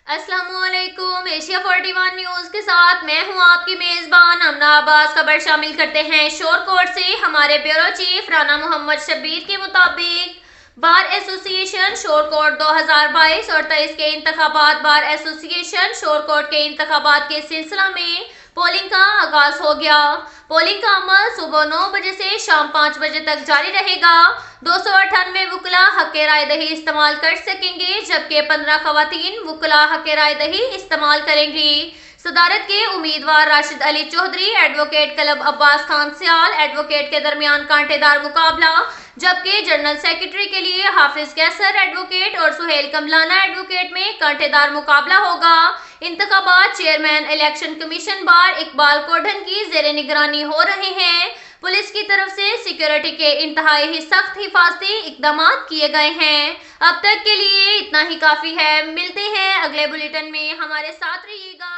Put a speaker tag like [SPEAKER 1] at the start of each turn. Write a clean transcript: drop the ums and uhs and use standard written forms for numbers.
[SPEAKER 1] अस्सलाम वालेकुम। Asia 41 news के साथ मैं हूं आपकी मेजबान अमना अब्बास। खबर शामिल करते हैं शोर कोर्ट से। हमारे ब्यूरो चीफ राना मोहम्मद शब्बीर के मुताबिक बार एसोसिएशन शोर कोर्ट 2022 और 23 के इंतखाबात। बार एसोसिएशन शोर कोर्ट के इंतखाबात के सिलसिला में पोलिंग का आगाज हो गया। पोलिंग का अमल सुबह 9 बजे से शाम 5 बजे तक जारी रहेगा। 298 वुकला हक राय दही इस्तेमाल कर सकेंगे, जबकि 15 खवातीन वुकला हक राय दही इस्तेमाल करेंगी। सदारत के उम्मीदवार राशिद अली चौधरी, एडवोकेट क्लब अब्बास खान सियाल एडवोकेट के दरमियान कांटेदार मुकाबला, जबकि जनरल सेक्रेटरी के लिए हाफिज कैसर एडवोकेट और सुहेल कमलाना एडवोकेट में कांटेदार मुकाबला होगा। इंतखाबात चेयरमैन इलेक्शन कमीशन बार इकबाल कोढ़न की जेर निगरानी हो रहे हैं। पुलिस की तरफ से सिक्योरिटी के इंतहाई ही सख्त हिफाजती इकदाम किए गए हैं। अब तक के लिए इतना ही काफी है। मिलते हैं अगले बुलेटिन में, हमारे साथ रहिएगा।